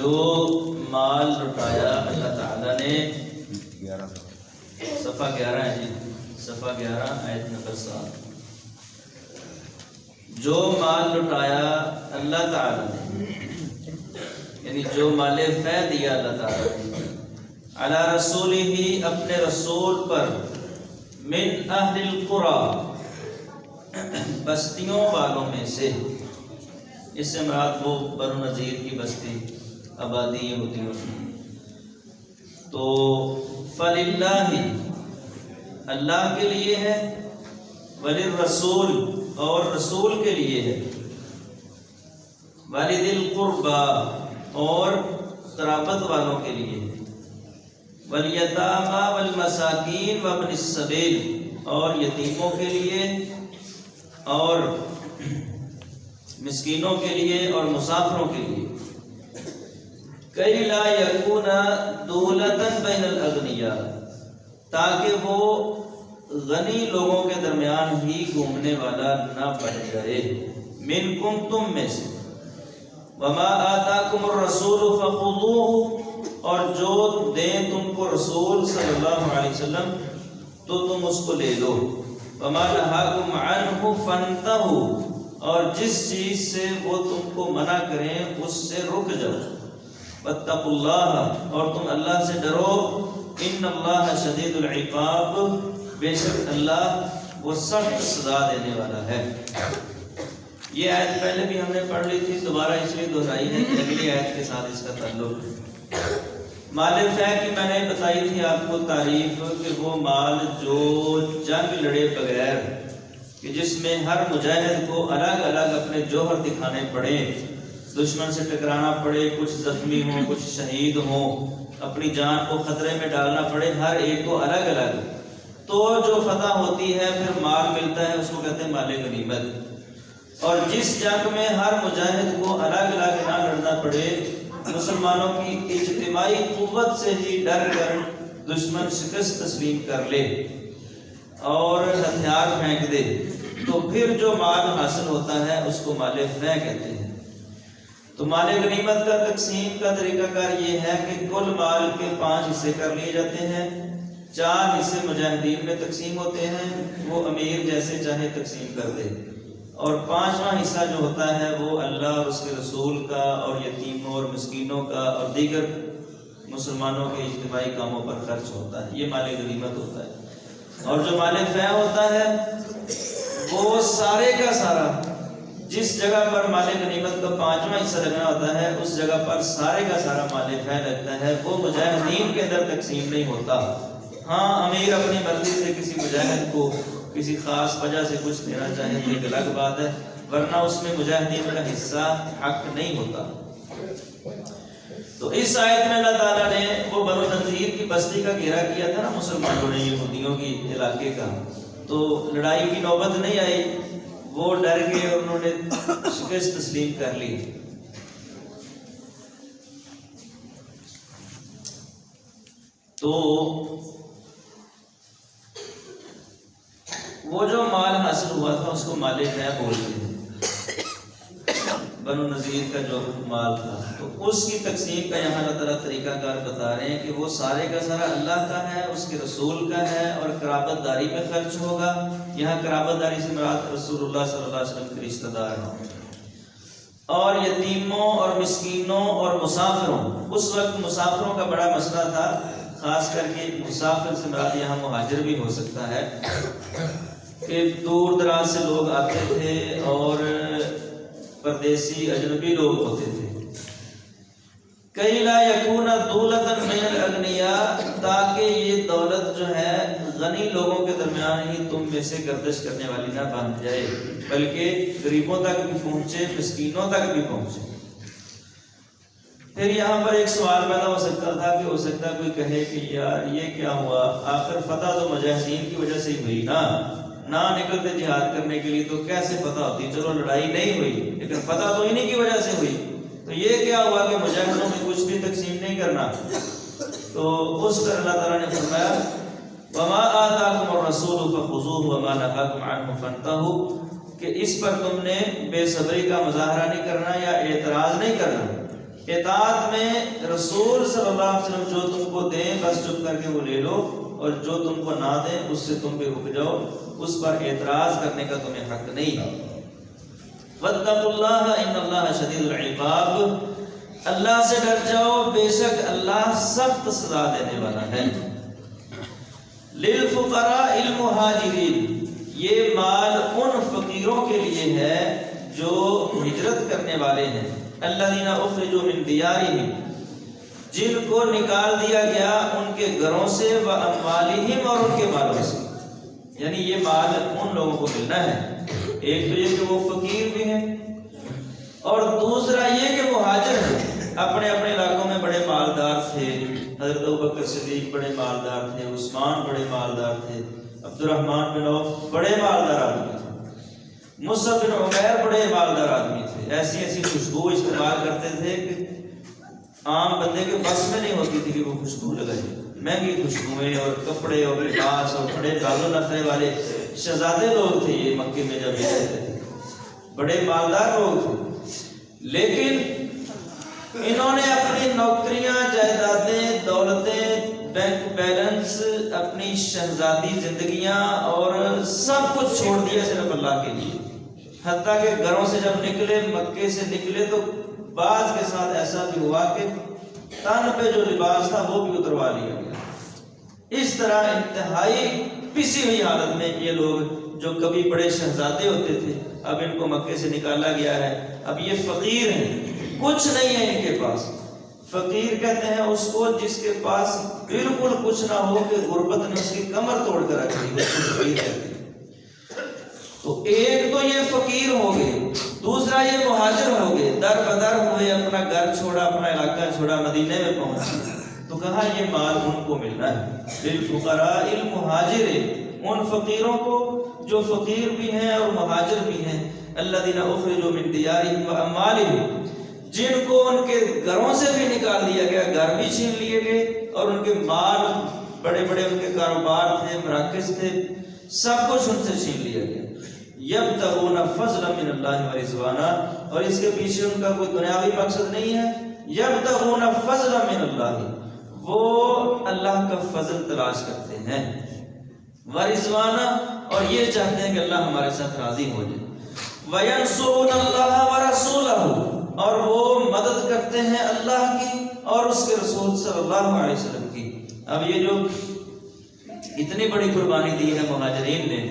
جو مال لٹایا اللہ تعالیٰ نے، صفحہ 11 ہے جی، صفحہ 11 آیت نمبر 7، جو مال لٹایا اللہ تعالیٰ نے، یعنی جو مال فے دیا اللہ تعالیٰ نے، علی رسولہ ہی اپنے رسول پر، من اہل القریٰ بستیوں والوں میں سے، اس سے مراد وہ بنو نذیر کی بستی آبادی یہودیوں کی، تو فللہ اللہ کے لیے ہے، وللرسول اور رسول کے لیے ہے، ولذی القربى اور قرابت والوں کے لیے ہے، والیتامی والمساکین وابن السبیل اور یتیموں کے لیے اور مسکینوں کے لیے اور مسافروں کے لیے، کئی لا یکون دولتاً بین الاغنیاء تاکہ وہ غنی لوگوں کے درمیان ہی گھومنے والا نہ بن جائے، منکم تم میں سے، وما آتاکم الرسول فخذوہ اور جو دیں تم کو رسول صلی اللہ علیہ وسلم تو تم اس کو لے لو، وما نہاکم عنہ فانتہوا اور جس چیز سے وہ تم کو منع کریں اس سے رک جاؤ، واتقوا اللہ اور تم اللہ سے ڈرو، ان اللہ شدید العقاب بے شک اللہ وہ سخت سزا دینے والا ہے۔ یہ آیت پہلے بھی ہم نے پڑھ لی تھی، دوبارہ اس لیے دہرائی ہے کہ اگلی آیت کے ساتھ اس کا تعلق ہے۔ مال فے کی میں نے بتائی تھی آپ کو تعریف کہ وہ مال جو جنگ لڑے بغیر، کہ جس میں ہر مجاہد کو الگ الگ اپنے جوہر دکھانے پڑے، دشمن سے ٹکرانا پڑے، کچھ زخمی ہوں کچھ شہید ہوں، اپنی جان کو خطرے میں ڈالنا پڑے، ہر ایک کو الگ الگ، تو جو فتح ہوتی ہے پھر مال ملتا ہے، اس کو کہتے ہیں مال غنیمت۔ اور جس جنگ میں ہر مجاہد کو الگ الگ نہ لڑنا پڑے، مسلمانوں کی اجتماعی قوت سے ہی ڈر کر دشمن شکست تسلیم کر لے اور ہتھیار پھینک دے، تو پھر جو مال حاصل ہوتا ہے اس کو مال فے کہتے ہیں۔ تو مال غنیمت کا تقسیم کا طریقہ کار یہ ہے کہ کل مال کے 5 حصے کر لیے جاتے ہیں، 4 حصے مجاہدین میں تقسیم ہوتے ہیں، وہ امیر جیسے چاہے تقسیم کر دے، اور 5واں حصہ جو ہوتا ہے وہ اللہ اور اس کے رسول کا اور یتیموں اور مسکینوں کا اور دیگر مسلمانوں کے اجتماعی کاموں پر خرچ ہوتا ہے، یہ مال غنیمت ہوتا ہے۔ اور جو مال فے ہوتا ہے وہ سارے کا سارا، جس جگہ پر مال غنیمت کا 5واں حصہ لگنا ہوتا ہے اس جگہ پر سارے کا سارا مال فے لگتا ہے، وہ مجاہدین کے اندر تقسیم نہیں ہوتا۔ ہاں امیر اپنی مرضی سے کسی مجاہد کو کسی خاص وجہ سے کچھ دینا چاہے تو ایک الگ بات ہے، ورنہ اس میں مجاہدین کا حصہ حق نہیں ہوتا۔ تو اس آیت میں اللہ تعالیٰ نے وہ بنو نذیر کی بستی کا گھیرا کیا تھا نا مسلمانوں نے، یہودیوں کی علاقے کا، تو لڑائی کی نوبت نہیں آئی، وہ ڈر گئے اور انہوں نے شکست تسلیم کر لی۔ تو وہ جو مال حاصل ہوا تھا اس کو مال فے بولتے ہیں، بنو نذیر کا جو مال تھا، تو اس کی تقسیم کا یہاں اللہ تعالیٰ طریقہ کار بتا رہے ہیں کہ وہ سارے کا سارا اللہ کا ہے، اس کے رسول کا ہے، اور قرابت داری پہ خرچ ہوگا۔ یہاں قرابت داری سے مراد رسول اللہ صلی اللہ علیہ وسلم کے رشتہ دار ہیں، اور یتیموں اور مسکینوں اور مسافروں۔ اس وقت مسافروں کا بڑا مسئلہ تھا، خاص کر کے مسافر سے مراد یہاں مہاجر بھی ہو سکتا ہے، کہ دور دراز سے لوگ آتے تھے اور پردیسی اجنبی لوگ ہوتے تھے۔ کئی لا یکون دولتاً بین الاغنیاء تاکہ یہ دولت جو ہے غنی لوگوں کے درمیان ہی تم میں سے گردش کرنے والی نہ بن جائے، بلکہ غریبوں تک بھی پہنچے، مسکینوں تک بھی پہنچے۔ پھر یہاں پر ایک سوال پیدا ہو سکتا تھا کہ ہو سکتا کوئی کہے کہ یار یہ کیا ہوا، آخر فتح تو مجاہدین کی وجہ سے ہی ہوئی نا، نہ نکلتے جہاد کرنے کے لیے تو کیسے فتح ہوتی؟ چلو لڑائی نہیں ہوئی لیکن فتح تو انہی کی وجہ سے ہوئی، تو یہ کیا ہوا کہ مجاہدوں میں کچھ بھی تقسیم نہیں کرنا؟ تو اس پر اللہ تعالیٰ نے فرمایا وَمَا آتَاكُمُ الرَّسُولُ فَخُذُوهُ وَمَا نَهَاكُمْ عَنْهُ فَانْتَهُوا، کہ اس پر تم نے بے صبری کا مظاہرہ نہیں کرنا یا اعتراض نہیں کرنا، اطاعت میں رسول صلی اللہ علیہ وسلم جو تم کو دیں بس چپ کر کے وہ لے لو، اور جو تم کو نہ دیں اس سے تم بھی رک جاؤ، اس پر اعتراض کرنے کا تمہیں حق نہیں ہے۔ واتقوا اللہ ان اللہ شدید العقاب، اللہ سے ڈر جاؤ، بے شک اللہ سخت سزا دینے والا ہے۔ للفقراء المہاجرین، یہ مال ان فقیروں کے لیے ہے جو ہجرت کرنے والے ہیں، الذین اخرجوا من دیارہم، جن کو نکال دیا گیا ان کے گھروں سے، واموالہم، اور ان کے مالوں سے، یعنی یہ مال ان لوگوں کو ملنا ہے۔ ایک تو یہ کہ وہ فقیر بھی ہیں، اور دوسرا یہ کہ مہاجر ہیں، اپنے اپنے علاقوں میں بڑے مالدار تھے، حضرت ابوبکر صدیق بڑے مالدار تھے، عثمان بڑے مالدار تھے، عبد الرحمن بن عوف بڑے مالدار آدمی تھے، مصعب بن عمیر بڑے مالدار آدمی تھے، ایسی ایسی خوشبو استعمال کرتے تھے کہ عام بندے کے بس میں نہیں ہوتی تھی کہ وہ خوشبو لگائے، مہنگی خوشبوئیں اور کپڑے اور لباس اور بڑے گال و نخرے والے شہزادے لوگ تھے یہ مکے میں جب یہ رہتے تھے، بڑے مالدار لوگ تھے، لیکن انہوں نے اپنی نوکریاں، جائیدادیں، دولتیں، بینک بیلنس، اپنی شہزادی زندگیاں اور سب کچھ چھوڑ دیا صرف اللہ کے لیے، حتیٰ کہ گھروں سے جب نکلے، مکے سے نکلے، تو بعض کے ساتھ ایسا بھی ہوا کہ تن پہ جو لباس تھا وہ بھی اتروا لیا گیا۔ اس طرح انتہائی پسی ہوئی حالت میں یہ لوگ جو کبھی بڑے شہزادے ہوتے تھے، اب ان کو مکے سے نکالا گیا ہے، اب یہ فقیر ہیں، کچھ نہیں ہے ان کے پاس۔ فقیر کہتے ہیں اس کو جس کے پاس بالکل کچھ نہ ہو کہ غربت نے اس کی کمر توڑ کر رکھ دی، اس کو فقیر کہتے ہیں۔ تو ایک تو یہ فقیر ہو گئے، دوسرا یہ مہاجر ہو گئے، در بدر ہوئے، اپنا گھر چھوڑا، اپنا علاقہ چھوڑا، مدینے میں پہنچے، تو کہا یہ مال ان کو ملنا ہے۔ للفقراء المہاجر، ان فقیروں کو جو فقیر بھی ہیں اور مہاجر بھی ہیں، الذین اخرجوا من دیارہم واموالہم، جن کو ان کے گھروں سے بھی نکال دیا گیا، گھر بھی چھین لیے گئے، اور ان کے مال، بڑے بڑے ان کے کاروبار تھے، مراکز تھے، سب کچھ ان سے چھین لیا گیا۔ یبتغون فضلا من اللہ ورضوانا، اور اس کے پیچھے ان کا کوئی دنیاوی مقصد نہیں ہے، یبتغون فضلا من اللہ، وہ اللہ کا فضل تلاش کرتے ہیں، ورضوانا، اور یہ چاہتے ہیں کہ اللہ ہمارے ساتھ راضی ہو جائے، وینصرون اللہ ورسولہ، اور وہ مدد کرتے ہیں اللہ کی اور اس کے رسول صلی اللہ علیہ وسلم کی۔ اب یہ جو اتنی بڑی قربانی دی ہے مہاجرین نے،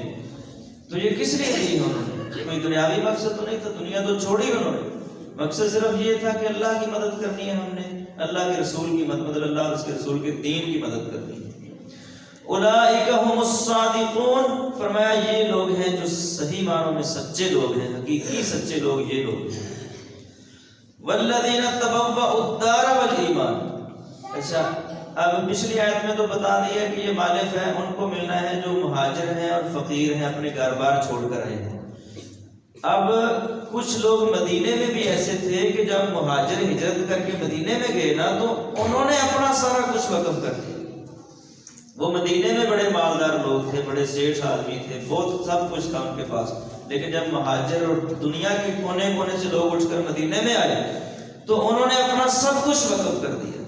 تو یہ کس لیے دی ہے انہوں نے؟ کوئی دنیاوی مقصد تو نہیں تھا، دنیا تو چھوڑی انہوں نے، مقصد صرف یہ تھا کہ اللہ کی مدد کرنی ہے، ہم نے اللہ کے رسول کی مدد، اللہ اور اس کے رسول کے دین کی مدد کرنی ہے۔ اولئک هم الصادقون، فرمایا یہ لوگ ہیں جو صحیح معنوں میں سچے لوگ ہیں، حقیقی سچے لوگ یہ لوگ ہیں۔ والذین تبوأوا الدار والایمان، اچھا اب پچھلی آیت میں تو بتا دیا کہ یہ مالف ہے، ان کو ملنا ہے جو مہاجر ہیں اور فقیر ہیں، اپنے گھر بار چھوڑ کر آئے ہیں۔ اب کچھ لوگ مدینے میں بھی ایسے تھے کہ جب مہاجر ہجرت کر کے مدینے میں گئے نا، تو انہوں نے اپنا سارا کچھ وقف کر دیا۔ وہ مدینے میں بڑے مالدار لوگ تھے، بڑے سیٹھ آدمی تھے، بہت سب کچھ تھا ان کے پاس، لیکن جب مہاجر اور دنیا کے کونے کونے سے لوگ اٹھ کر مدینے میں آئے تو انہوں نے اپنا سب کچھ وقف کر دیا،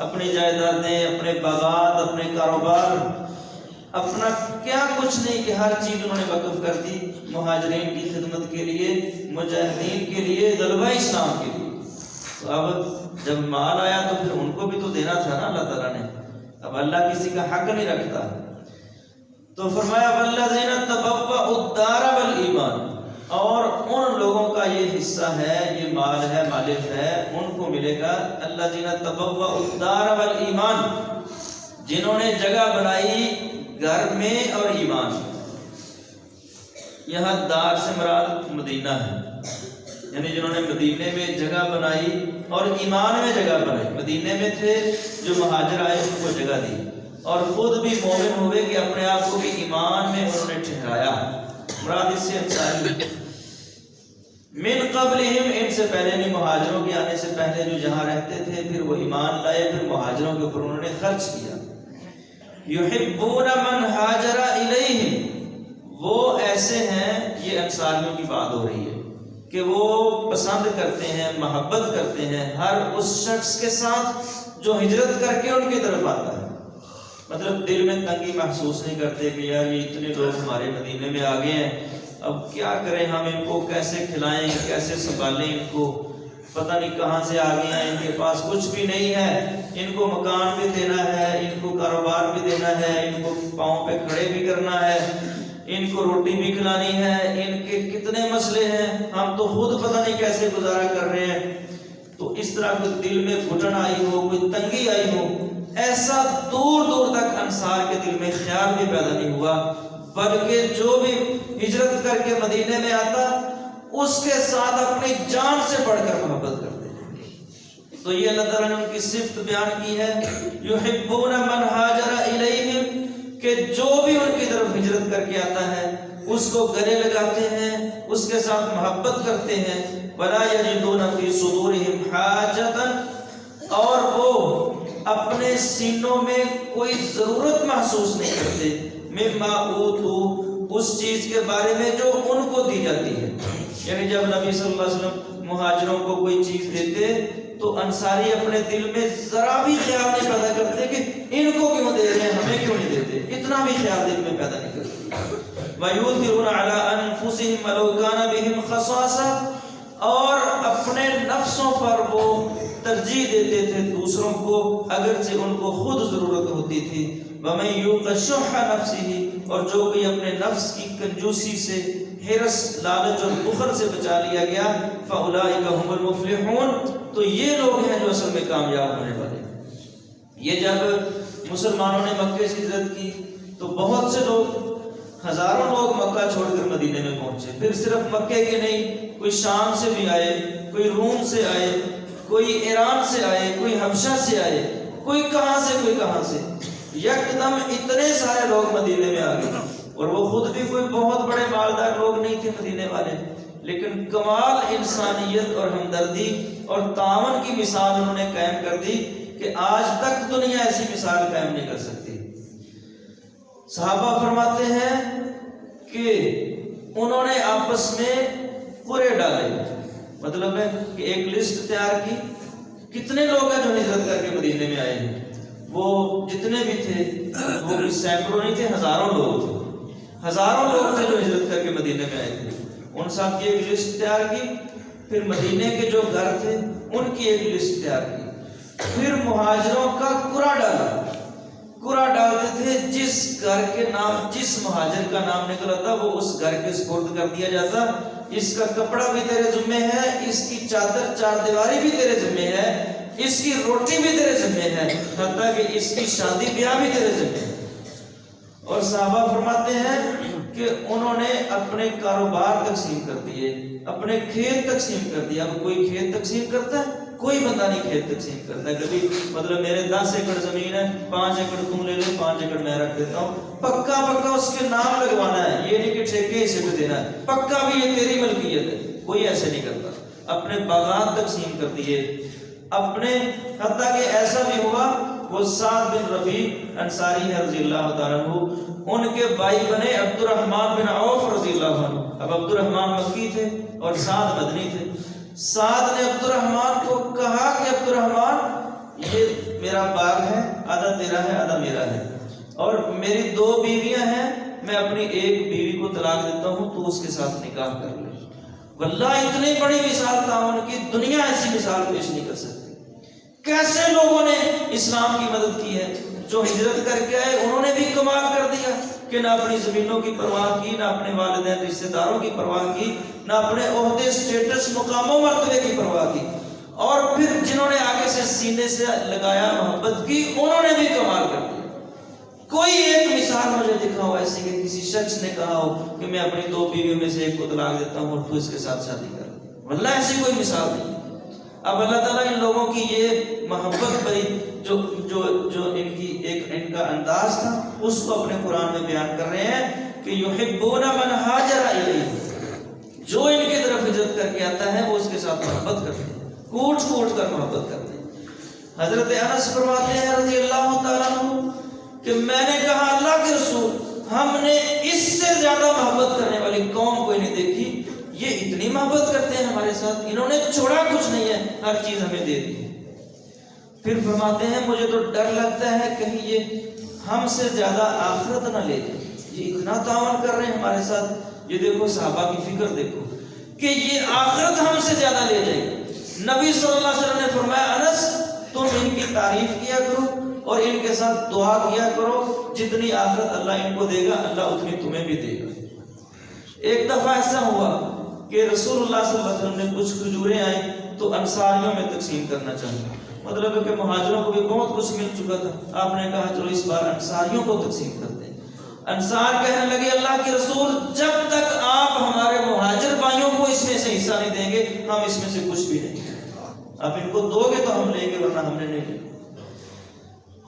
اپنی جائیدادیں، اپنے باغات، اپنے کاروبار، اپنا کیا کچھ نہیں کہ ہر چیز انہوں نے وقف کر دی مہاجرین کی خدمت کے لیے، مجاہدین کے لیے، غلبہ اسلام کے لیے۔ تو اب جب مال آیا تو پھر ان کو بھی تو دینا تھا نا اللہ تعالیٰ نے، اب اللہ کسی کا حق نہیں رکھتا۔ تو فرمایا والذین تبوأوا الدار والایمان، اور ان لوگوں کا یہ حصہ ہے، یہ مال ہے، مالک ہے، ان کو ملے گا الذین تبوأوا الدار والایمان، جنہوں نے جگہ بنائی گھر میں اور ایمان۔ یہاں دار سے مراد مدینہ ہے، یعنی جنہوں نے مدینے میں جگہ بنائی اور ایمان میں جگہ بنائی، مدینے میں تھے جو مہاجر آئے ان کو جگہ دی، اور خود بھی مومن ہوئے کہ اپنے آپ کو بھی ایمان میں انہوں نے ٹھہرایا، مراد اس سے انصاری۔ من قبلہم، ان سے پہلے نہیں، مہاجروں کے آنے سے پہلے جو جہاں رہتے تھے، پھر وہ ایمان لائے، پھر مہاجروں کے اوپر انہوں نے خرچ کیا۔ یحبون من ہاجر الیہم، وہ ایسے ہیں، یہ انصاریوں کی بات ہو رہی ہے کہ وہ پسند کرتے ہیں، محبت کرتے ہیں ہر اس شخص کے ساتھ جو ہجرت کر کے ان کی طرف آتا ہے. مطلب دل میں تنگی محسوس نہیں کرتے کہ یار یہ اتنے لوگ ہمارے مدینے میں آ گئے ہیں، اب کیا کریں، ہم ان کو کیسے کھلائیں، کیسے سنبھالیں، ان کو پتہ نہیں کہاں سے آ گئے ہیں، ان کے پاس کچھ بھی نہیں ہے، ان کو مکان بھی دینا ہے، ان کو کاروبار بھی دینا ہے، ان کو پاؤں پہ کھڑے بھی کرنا ہے، ان کو روٹی بھی کھلانی ہے، ان کے کتنے مسئلے ہیں، ہم تو خود پتہ نہیں کیسے گزارا کر رہے ہیں. تو اس طرح کوئی دل میں گھٹن آئی ہو، کوئی تنگی آئی ہو، ایسا دور دور تک انصار کے دل میں خیال بھی پیدا نہیں ہوا، بلکہ جو بھی ہجرت کر کے مدینے میں آتا اس کے ساتھ اپنی جان سے بڑھ کر محبت کرتے ہیں. تو یہ اللہ تعالیٰ نے ان کی صفت بیان کی ہے، یحبون من ہاجر الیہم، کہ جو بھی ان کی طرف ہجرت کر کے آتا ہے اس کو گلے لگاتے ہیں، اس کے ساتھ محبت کرتے ہیں. ولا یجدون فی صدورہم حاجتا، اور وہ اپنے سینوں میں کوئی ضرورت محسوس نہیں کرتے، مما اوتوا، اس چیز کے بارے میں جو ان کو دی جاتی ہے. یعنی جب نبی صلی اللہ علیہ وسلم مہاجروں کو کوئی چیز دیتے تو انصاری اپنے دل میں ذرا بھی خیال نہیں پیدا کرتے کہ ان کو کیوں دے رہے ہیں، ہمیں کیوں نہیں دیتے، اتنا بھی خیال دل میں پیدا نہیں کرتے. وَيُؤْثِرُونَ عَلَىٰ أَنفُسِهِمْ وَلَوْ كَانَ بِهِمْ خَصَاصَةٌ، اور اپنے نفسوں پر وہ ترجیح دیتے تھے دوسروں کو اگرچہ ان کو خود ضرورت ہوتی تھی. وَمَن يُوقَ شُحَّ نَفْسِهِ، اور جو کوئی اپنے نفس کی کنجوسی سے، حرص، لالچ اور بخل سے بچا لیا گیا، فَأُولَٰئِكَ هُمُ الْمُفْلِحُونَ، تو یہ لوگ ہیں جو اصل میں کامیاب ہونے والے ہیں. یہ جب مسلمانوں نے مکے سے ہجرت کی تو بہت سے لوگ، ہزاروں لوگ مکہ چھوڑ کر مدینے میں پہنچے. پھر صرف مکے کے نہیں، کوئی شام سے بھی آئے، کوئی روم سے آئے، کوئی ایران سے آئے، کوئی حبشہ سے آئے، کوئی کہاں سے کوئی کہاں سے، یکدم اتنے سارے لوگ مدینے میں آ گئے. اور وہ خود بھی کوئی بہت بڑے مالدار لوگ نہیں تھے مدینے والے، لیکن کمال انسانیت اور ہمدردی اور تعاون کی مثال انہوں نے قائم کر دی کہ آج تک دنیا ایسی مثال قائم نہیں کر سکتی. صحابہ فرماتے ہیں کہ انہوں نے آپس میں قرعے ڈالے، مطلب ہے کہ ایک لسٹ تیار کی، کتنے لوگ ہیں جو ہجرت کر کے مدینے میں آئے ہیں. وہ جتنے بھی تھے وہ کوئی سینکڑوں نہیں تھے، ہزاروں لوگ تھے، ہزاروں لوگ تھے جو ہجرت کر کے مدینے میں آئے تھے. ان سب کی ایک لسٹ تیار کی، پھر مدینے کے جو گھر تھے ان کی ایک لسٹ تیار کی، پھر مہاجروں کا قرعہ ڈالا. قرعہ ڈالتے تھے، جس گھر کے نام، جس مہاجر کا نام نکلا تھا وہ اس گھر کے سپرد کر دیا جاتا. اس کا کپڑا بھی تیرے ذمے ہے، اس کی چادر چار دیواری بھی تیرے ذمے ہے، اس کی روٹی بھی تیرے ذمے ہے، حتیٰ کہ اس کی شادی بیاہ بھی تیرے ذمے ہے. اور صحابہ فرماتے ہیں کہ انہوں نے اپنے کاروبار تقسیم کر دیے، اپنے کھیت تقسیم کر دیا. اب کوئی کھیت تقسیم کرتا ہے؟ کوئی بندہ نہیں کھیت تقسیم کرتا ہے. کبھی مطلب میرے 10 ایکڑ زمین ہے، 5 ایکڑ تم لے لے، 5 ایکڑ میں رکھ دیتا ہوں، پکا اس کے نام لگوانا ہے، یہ نہیں کہ ٹھیکے اسے پہ دینا ہے، پکا بھی یہ تیری ملکیت ہے. کوئی ایسے نہیں کرتا. اپنے باغات تقسیم کر دیے اپنے، حتیٰ کہ ایسا بھی ہوا وہ سعد بن ربیع انصاری رضی اللہ تعالیٰ عنہ، ان کے بھائی بنے عبد الرحمن بن عوف رضی اللہ عنہ. اب عبد الرحمن مکی تھے اور سعد مدنی تھے. سعد نے عبد الرحمن کو کہا کہ عبد الرحمن یہ میرا باغ ہے، آدھا تیرا ہے آدھا میرا ہے، اور میری 2 بیویاں ہیں، میں اپنی ایک بیوی کو طلاق دیتا ہوں، تو اس کے ساتھ نکاح کر لے. واللہ اتنی بڑی مثال تعاون کی، دنیا ایسی مثال پیش نہیں کر سکتی. کیسے لوگوں نے اسلام کی مدد کی ہے. جو ہجرت کر کے آئے انہوں نے بھی کمال کر دیا کہ نہ اپنی زمینوں کی پرواہ کی، نہ اپنے والدین رشتہ داروں کی پرواہ کی، نہ اپنے عہدے، اسٹیٹس، مقام و مرتبے کی پرواہ کی. اور پھر جنہوں نے آگے سے سینے سے لگایا، محبت کی، انہوں نے بھی کمال کر دیا. کوئی ایک مثال مجھے دکھا ہو ایسی کہ کسی شخص نے کہا ہو کہ میں اپنی 2 بیویوں میں سے ایک کو طلاق دیتا ہوں اور تو اس کے ساتھ شادی کر. واللہ ایسی کوئی مثال نہیں. اب اللہ تعالیٰ ان لوگوں کی یہ محبت بھری جو ان کی ان کا انداز تھا، اس کو اپنے قرآن میں بیان کر رہے ہیں کہ یحبون من ہاجر الیہم، جو ان کی طرف ہجرت کر کے آتا ہے وہ اس کے ساتھ محبت کرتے ہیں، کوٹ کوٹ کر محبت کرتے ہیں. حضرت انس فرماتے ہیں رضی اللہ تعالیٰ عنہ کہ میں نے کہا اللہ کے رسول، ہم نے اس سے زیادہ محبت کرنے والی قوم کوئی نہیں دیکھی. یہ اتنی محبت کرتے ہیں ہمارے ساتھ، انہوں نے چھوڑا کچھ نہیں ہے، ہر چیز ہمیں دے دی۔ پھر فرماتے ہیں مجھے تو ڈر لگتا ہے کہیں یہ ہم سے زیادہ آخرت نہ لے جائے، یہ اتنا تعاون کر رہے ہیں ہمارے ساتھ، یہ دیکھو صحابہ کی فکر دیکھو کہ یہ آخرت ہم سے زیادہ لے جائے۔ نبی صلی اللہ علیہ وسلم نے فرمایا انس تم ان کی تعریف کیا کرو اور ان کے ساتھ دعا کیا کرو، جتنی آخرت اللہ ان کو دے گا اللہ اتنی تمہیں بھی دے گا۔ ایک دفعہ ایسا ہوا کہ رسول اللہ صلی اللہ علیہ وسلم نے کچھ کھجوریں آئیں تو انصاریوں میں تقسیم کرنا چاہا، مطلب ہے کہ مہاجروں کو بھی بہت کچھ مل چکا تھا، آپ نے کہا چلو اس بار انصاریوں کو تقسیم کرتے ہیں۔ انصار کہنے لگے اللہ کے رسول جب تک آپ ہمارے مہاجر بھائیوں کو اس میں سے حصہ نہیں دیں گے ہم اس میں سے کچھ بھی نہیں، آپ ان کو دو گے تو ہم لیں گے ورنہ ہم نے نہیں لیں۔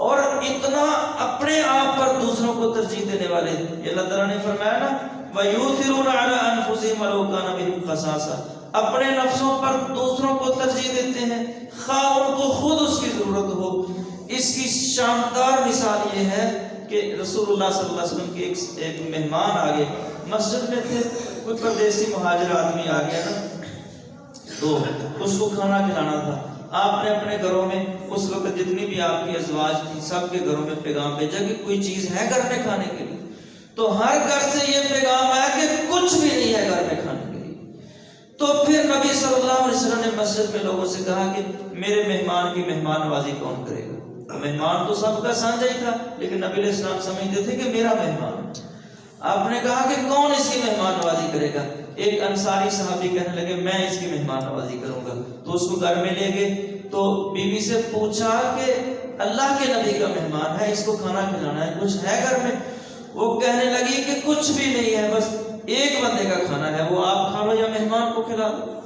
اور اتنا اپنے آپ پر دوسروں کو ترجیح دینے والے، یہ اللہ تعالیٰ نے فرمایا نا وَيُؤْثِرُونَ عَلَىٰ أَنفُسِهِمْ وَلَوْ كَانَ بِهِمْ خَصَاصَةٌ، اپنے نفسوں پر دوسروں کو ترجیح دیتے ہیں خواہ ان کو خود اس کی ضرورت ہو۔ اس کی شاندار مثال یہ ہے کہ رسول اللہ صلی اللہ علیہ وسلم کے ایک مہمان آگے مسجد میں تھے، کوئی پردیسی مہاجر آدمی آ گیا نا تو اس کو کھانا کھلانا تھا۔ آپ نے اپنے گھروں میں اس وقت جتنی بھی آپ کی ازواج تھی سب کے گھروں میں پیغام بھیجا کہ کوئی چیز ہے گھر میں کھانے کے لیے، تو ہر گھر سے یہ پیغام آیا کہ کچھ بھی نہیں ہے گھر میں کھانے کے لیے۔ تو پھر نبی صلی اللہ علیہ وسلم نے مسجد میں لوگوں سے کہا کہ میرے مہمان کی مہمان نوازی کون کرے گا؟ مہمان تو سب کا سانجا ہی تھا لیکن نبی علیہ السلام سمجھتے تھے کہ میرا مہمان۔ آپ نے کہا کہ کون اس کی مہمان نوازی کرے گا؟ ایک انصاری صحابی کہنے لگے میں اس کی مہمان نوازی کروں گا۔ تو اس کو گھر میں لے گئے تو بیوی سے پوچھا کہ اللہ کے نبی کا مہمان ہے، اس کو کھانا کھلانا ہے، کچھ ہے گھر میں؟ وہ کہنے لگی کہ کچھ بھی نہیں ہے، بس ایک بندے کا کھانا ہے، وہ آپ کھا لو یا مہمان کو کھلا دو،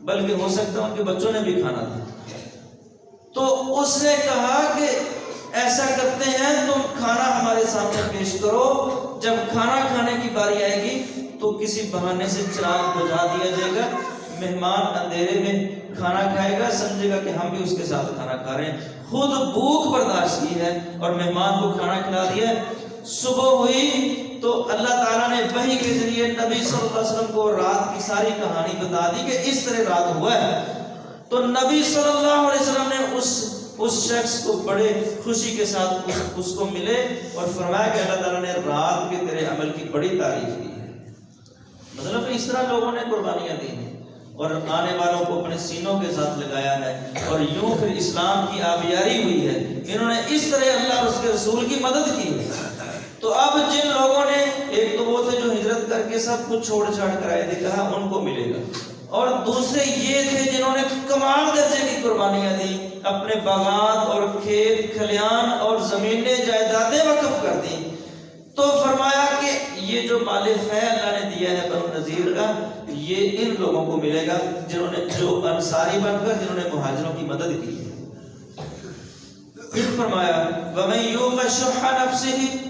بلکہ ہو سکتا ہے ان کے بچوں نے بھی کھانا تھا۔ تو اس نے کہا کہ ایسا کرتے ہیں تم کھانا ہمارے سامنے پیش کرو، جب کھانا کھانے کی باری آئے گی تو کسی بہانے سے چراغ بجھا دیا جائے گا، مہمان اندھیرے میں کھانا کھائے گا، سمجھے گا کہ ہم بھی اس کے ساتھ کھانا کھا رہے ہیں، خود بھوک برداشت کی ہے اور مہمان کو کھانا کھلا دیا ہے۔ صبح ہوئی تو اللہ تعالیٰ نے وحی کے ذریعے نبی صلی اللہ علیہ وسلم کو رات کی ساری کہانی بتا دی کہ اس طرح رات ہوا ہے۔ تو نبی صلی اللہ علیہ وسلم نے اس شخص کو بڑے خوشی کے ساتھ اس کو ملے اور فرمایا کہ اللہ تعالیٰ نے رات کے تیرے عمل کی بڑی تعریف کی ہے۔ مطلب اس طرح لوگوں نے قربانیاں دی ہیں اور آنے والوں کو اپنے سینوں کے ساتھ لگایا ہے اور یوں پھر اسلام کی آبیاری ہوئی ہے، انہوں نے اس طرح اللہ اور اس کے رسول کی مدد کی ہے۔ تو اب جن لوگوں نے، ایک تو وہ تھے جو ہجرت کر کے سب کچھ چھوڑ چھاڑ کر آئے تھے، کہا ان کو ملے گا، اور دوسرے یہ تھے جنہوں نے کمال درجے کی قربانیاں دی، اپنے باغات اور کھیت کھلیان اور زمینیں جائیدادیں وقف کر دی۔ تو فرمایا کہ یہ جو مال فے اللہ نے دیا ہے بنو نذیر کا، یہ ان لوگوں کو ملے گا جنہوں نے، جو انصاری بن کر جنہوں نے مہاجروں کی مدد کی ہے۔ پھر فرمایا وَمَن يُوقَ شُحَّ نَفْسِهِ